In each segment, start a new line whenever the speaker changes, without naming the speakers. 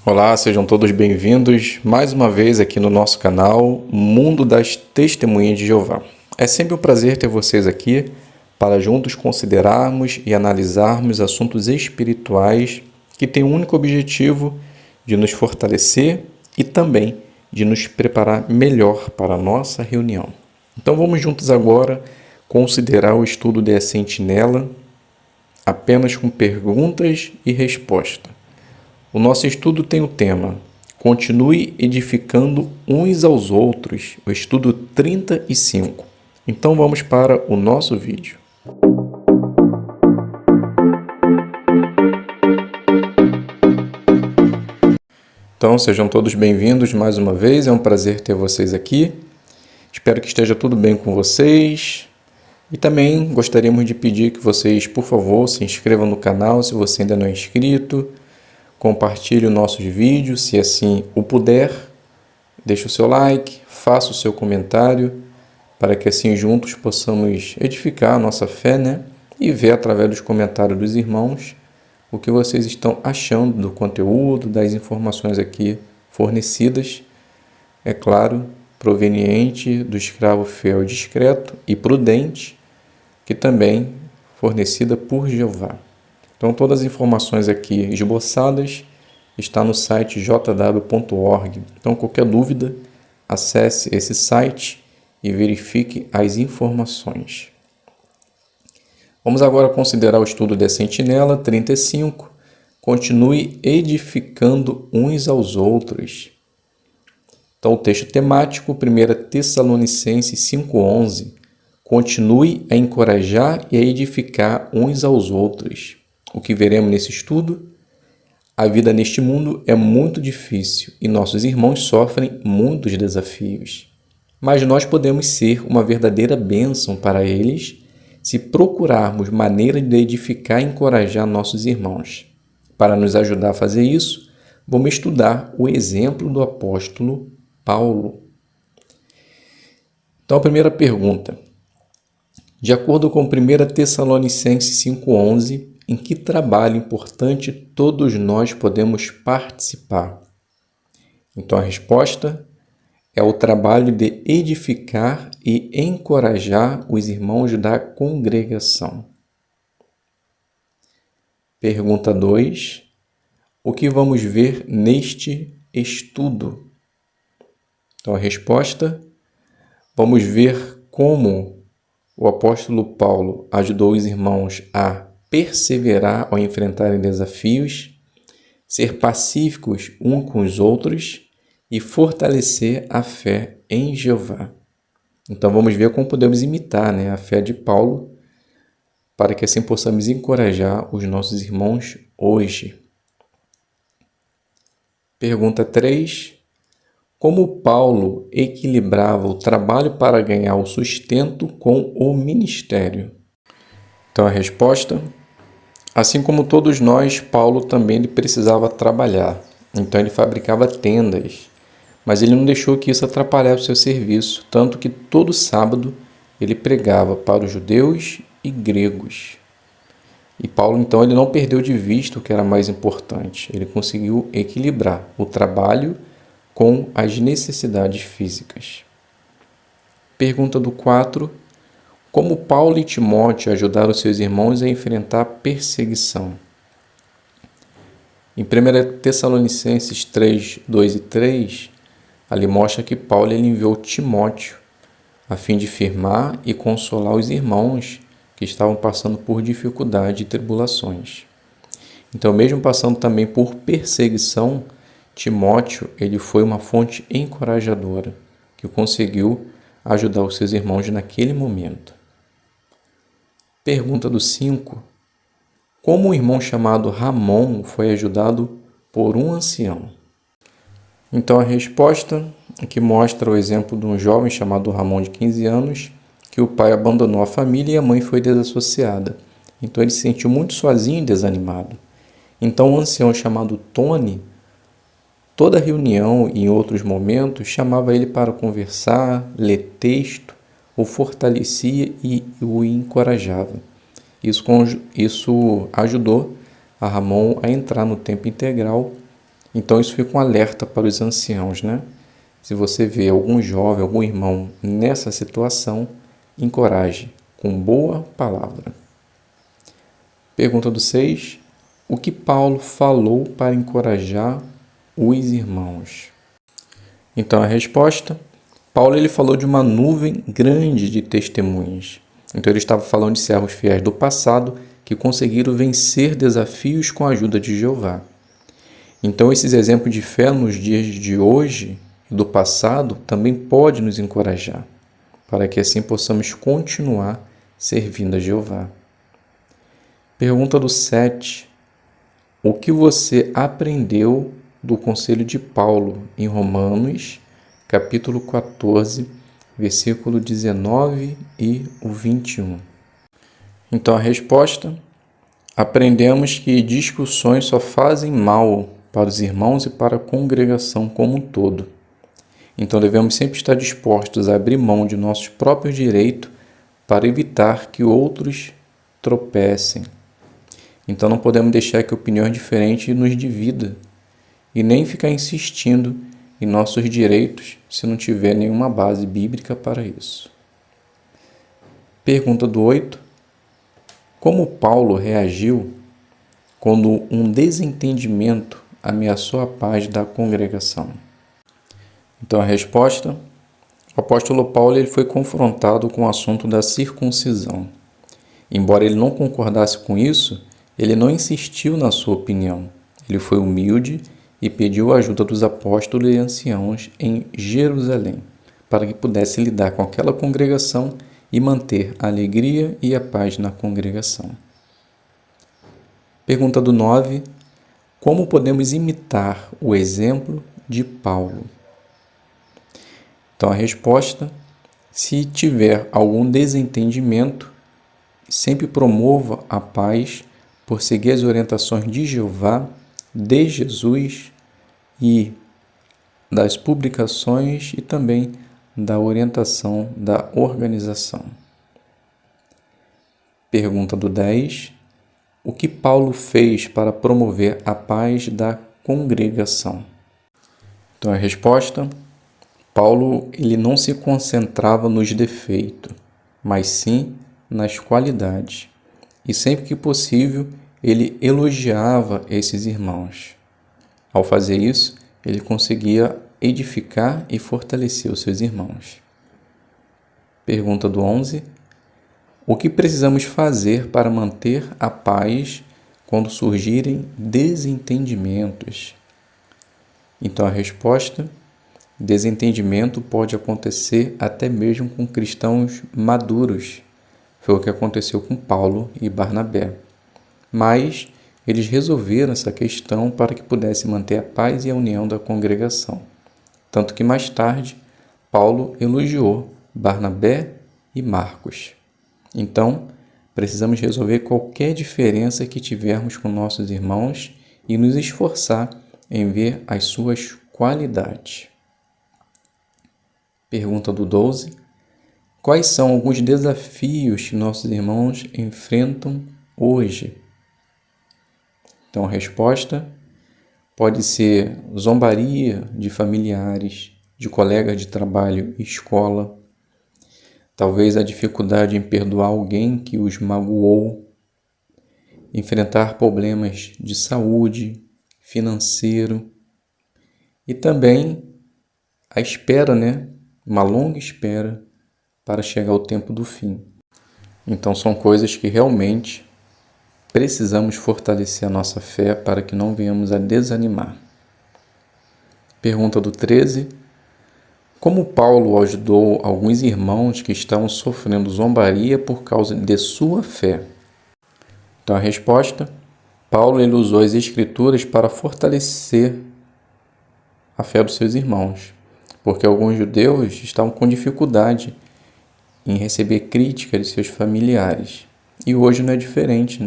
Olá, sejam todos bem-vindos mais uma vez aqui no nosso canal Mundo das Testemunhas de Jeová. É sempre um prazer ter vocês aqui para juntos considerarmos e analisarmos assuntos espirituais que têm o único objetivo de nos fortalecer e também de nos preparar melhor para a nossa reunião. Então vamos juntos agora considerar o estudo da Sentinela apenas com perguntas e respostas. O nosso estudo tem o tema Continue edificando uns aos outros, o estudo 35. Então vamos para o nosso vídeo. Então sejam todos bem-vindos mais uma vez, é um prazer ter vocês aqui. Espero que esteja tudo bem com vocês. E também gostaríamos de pedir que vocês, por favor, se inscrevam no canal se você ainda não é inscrito. Compartilhe os nossos vídeos, se assim o puder. Deixe o seu like, faça o seu comentário, para que assim juntos possamos edificar a nossa fé, E ver através dos comentários dos irmãos o que vocês estão achando do conteúdo, das informações aqui fornecidas. É claro, proveniente do escravo fiel e discreto e prudente, que também fornecida por Jeová. Então, todas as informações aqui esboçadas estão no site jw.org. Então, qualquer dúvida, acesse esse site e verifique as informações. Vamos agora considerar o estudo da Sentinela 35. Continue edificando uns aos outros. Então, o texto temático, 1 Tessalonicenses 5,11. Continue a encorajar e a edificar uns aos outros. O que veremos nesse estudo? A vida neste mundo é muito difícil e nossos irmãos sofrem muitos desafios. Mas nós podemos ser uma verdadeira bênção para eles se procurarmos maneira de edificar e encorajar nossos irmãos. Para nos ajudar a fazer isso, vamos estudar o exemplo do apóstolo Paulo. Então, a primeira pergunta. De acordo com 1 Tessalonicenses 5,11, em que trabalho importante todos nós podemos participar? Então, a resposta é o trabalho de edificar e encorajar os irmãos da congregação. Pergunta 2. O que vamos ver neste estudo? Então, a resposta, vamos ver como o apóstolo Paulo ajudou os irmãos a perseverar ao enfrentarem desafios, ser pacíficos uns com os outros e fortalecer a fé em Jeová. Então vamos ver como podemos imitar a fé de Paulo para que assim possamos encorajar os nossos irmãos hoje. Pergunta 3. Como Paulo equilibrava o trabalho para ganhar o sustento com o ministério? Então a resposta, assim como todos nós, Paulo também precisava trabalhar. Então ele fabricava tendas, mas ele não deixou que isso atrapalhasse o seu serviço, tanto que todo sábado ele pregava para os judeus e gregos. E Paulo então ele não perdeu de vista o que era mais importante. Ele conseguiu equilibrar o trabalho com as necessidades físicas. Pergunta do 4. Como Paulo e Timóteo ajudaram seus irmãos a enfrentar a perseguição? Em 1 Tessalonicenses 3, 2 e 3, ali mostra que Paulo enviou Timóteo a fim de firmar e consolar os irmãos que estavam passando por dificuldade e tribulações. Então, mesmo passando também por perseguição, Timóteo ele foi uma fonte encorajadora que conseguiu ajudar os seus irmãos naquele momento. Pergunta do 5. Como um irmão chamado Ramon foi ajudado por um ancião? Então a resposta aqui mostra o exemplo de um jovem chamado Ramon de 15 anos, que o pai abandonou a família e a mãe foi desassociada. Então ele se sentiu muito sozinho e desanimado. Então um ancião chamado Tony, toda reunião e em outros momentos, chamava ele para conversar, ler texto, o fortalecia e o encorajava. Isso ajudou a Ramon a entrar no tempo integral Então isso fica um alerta para os anciãos, né? Se você vê algum jovem, algum irmão nessa situação, encoraje com boa palavra. Pergunta do 6. O que Paulo falou para encorajar os irmãos? Então a resposta, Paulo ele falou de uma nuvem grande de testemunhas. Então ele estava falando de servos fiéis do passado que conseguiram vencer desafios com a ajuda de Jeová. Então esses exemplos de fé nos dias de hoje e do passado também podem nos encorajar, para que assim possamos continuar servindo a Jeová. Pergunta do 7. O que você aprendeu do conselho de Paulo em Romanos, capítulo 14, versículo 19 e o 21? Então a resposta, aprendemos que discussões só fazem mal para os irmãos e para a congregação como um todo. Então devemos sempre estar dispostos a abrir mão de nossos próprios direitos para evitar que outros tropecem. Então não podemos deixar que opiniões diferentes nos dividam e nem ficar insistindo em nossos direitos se não tiver nenhuma base bíblica para isso. Pergunta do 8. Como Paulo reagiu quando um desentendimento ameaçou a paz da congregação? Então a resposta, o apóstolo Paulo ele foi confrontado com o assunto da circuncisão. Embora ele não concordasse com isso, ele não insistiu na sua opinião. Ele foi humilde e pediu a ajuda dos apóstolos e anciãos em Jerusalém, para que pudesse lidar com aquela congregação e manter a alegria e a paz na congregação. Pergunta do 9. Como podemos imitar o exemplo de Paulo? Então a resposta, se tiver algum desentendimento, sempre promova a paz por seguir as orientações de Jeová, de Jesus e das publicações e também da orientação da organização. Pergunta do 10. O que Paulo fez para promover a paz da congregação? Então a resposta, Paulo ele não se concentrava nos defeitos, mas sim nas qualidades. E sempre que possível, ele elogiava esses irmãos. Ao fazer isso, ele conseguia edificar e fortalecer os seus irmãos. Pergunta do 11. O que precisamos fazer para manter a paz quando surgirem desentendimentos? Então a resposta, desentendimento pode acontecer até mesmo com cristãos maduros. Foi o que aconteceu com Paulo e Barnabé. Mas eles resolveram essa questão para que pudesse manter a paz e a união da congregação. Tanto que mais tarde, Paulo elogiou Barnabé e Marcos. Então, precisamos resolver qualquer diferença que tivermos com nossos irmãos e nos esforçar em ver as suas qualidades. Pergunta do 12. Quais são alguns desafios que nossos irmãos enfrentam hoje? Então, a resposta pode ser zombaria de familiares, de colegas de trabalho e escola, talvez a dificuldade em perdoar alguém que os magoou, enfrentar problemas de saúde, financeiro e também a espera, uma longa espera para chegar ao tempo do fim. Então são coisas que realmente precisamos fortalecer a nossa fé para que não venhamos a desanimar. Pergunta do 13. Como Paulo ajudou alguns irmãos que estavam sofrendo zombaria por causa de sua fé? Então a resposta, Paulo ele usou as escrituras para fortalecer a fé dos seus irmãos, porque alguns judeus estavam com dificuldade em receber crítica de seus familiares. E hoje não é diferente,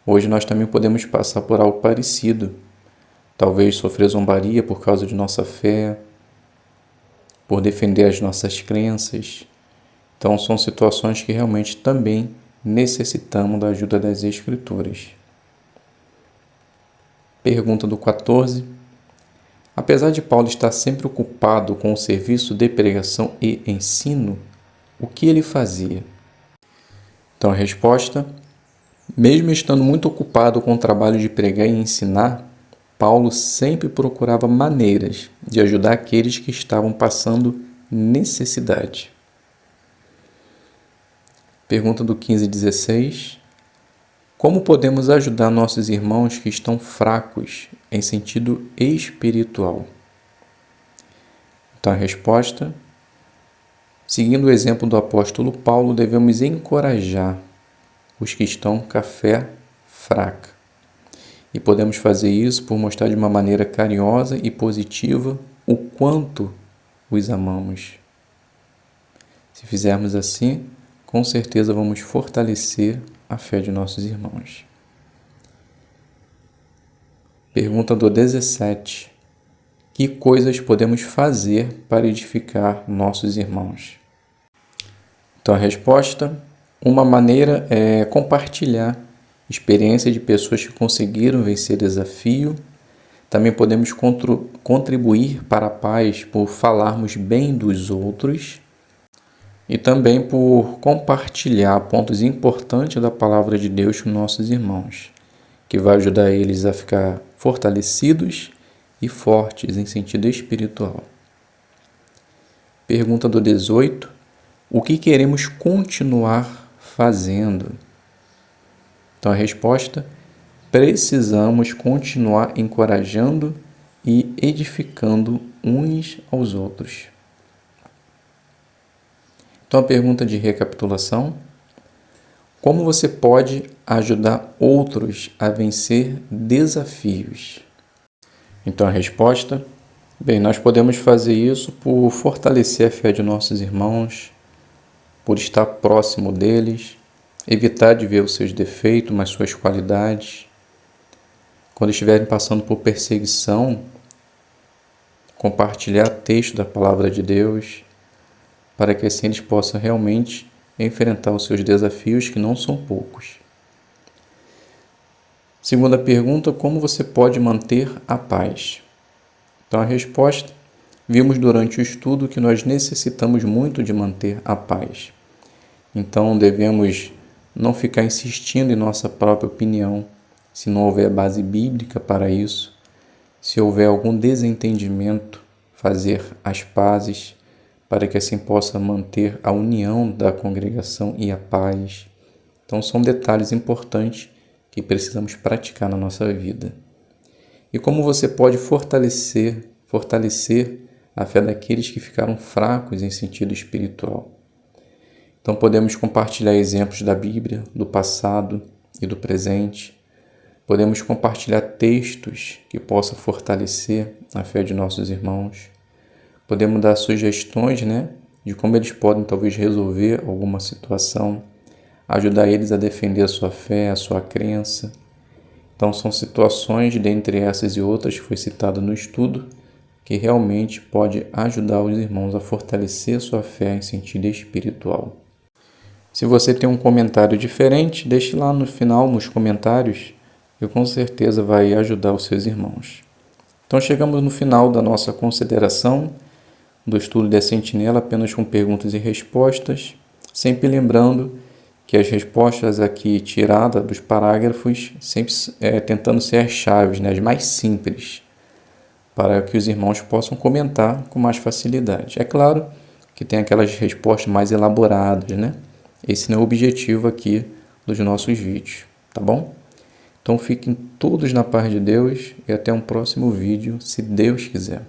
Hoje nós também podemos passar por algo parecido. Talvez sofrer zombaria por causa de nossa fé, por defender as nossas crenças. Então são situações que realmente também necessitamos da ajuda das Escrituras. Pergunta do 14. Apesar de Paulo estar sempre ocupado com o serviço de pregação e ensino, o que ele fazia? Então a resposta: mesmo estando muito ocupado com o trabalho de pregar e ensinar, Paulo sempre procurava maneiras de ajudar aqueles que estavam passando necessidade. Pergunta do 15:16. Como podemos ajudar nossos irmãos que estão fracos em sentido espiritual? Então a resposta: seguindo o exemplo do apóstolo Paulo, devemos encorajar os que estão com a fé fraca. E podemos fazer isso por mostrar de uma maneira carinhosa e positiva o quanto os amamos. Se fizermos assim, com certeza vamos fortalecer a fé de nossos irmãos. Pergunta do 17. Que coisas podemos fazer para edificar nossos irmãos? Então a resposta: uma maneira é compartilhar experiência de pessoas que conseguiram vencer desafio. Também podemos contribuir para a paz por falarmos bem dos outros e também por compartilhar pontos importantes da palavra de Deus com nossos irmãos, que vai ajudar eles a ficar fortalecidos e fortes em sentido espiritual. Pergunta do 18. O que queremos continuar fazendo? Então a resposta: precisamos continuar encorajando e edificando uns aos outros. Então a pergunta de recapitulação: como você pode ajudar outros a vencer desafios? Então a resposta: bem, nós podemos fazer isso por fortalecer a fé de nossos irmãos, por estar próximo deles, evitar de ver os seus defeitos, mas suas qualidades. Quando estiverem passando por perseguição, compartilhar texto da palavra de Deus, para que assim eles possam realmente enfrentar os seus desafios, que não são poucos. Segunda pergunta: como você pode manter a paz? Então a resposta: vimos durante o estudo que nós necessitamos muito de manter a paz. Então devemos não ficar insistindo em nossa própria opinião, se não houver base bíblica para isso. Se houver algum desentendimento, fazer as pazes, para que assim possa manter a união da congregação e a paz. Então são detalhes importantes que precisamos praticar na nossa vida. E como você pode fortalecer a fé daqueles que ficaram fracos em sentido espiritual? Então podemos compartilhar exemplos da Bíblia, do passado e do presente. Podemos compartilhar textos que possam fortalecer a fé de nossos irmãos. Podemos dar sugestões, de como eles podem talvez resolver alguma situação, ajudar eles a defender a sua fé, a sua crença. Então são situações, dentre essas e outras que foi citado no estudo, que realmente pode ajudar os irmãos a fortalecer sua fé em sentido espiritual. Se você tem um comentário diferente, deixe lá no final, nos comentários, e com certeza vai ajudar os seus irmãos. Então chegamos no final da nossa consideração do estudo da Sentinela, apenas com perguntas e respostas, sempre lembrando que as respostas aqui tiradas dos parágrafos, sempre tentando ser as chaves, as mais simples, para que os irmãos possam comentar com mais facilidade. É claro que tem aquelas respostas mais elaboradas, Esse não é o objetivo aqui dos nossos vídeos, tá bom? Então fiquem todos na paz de Deus e até um próximo vídeo, se Deus quiser.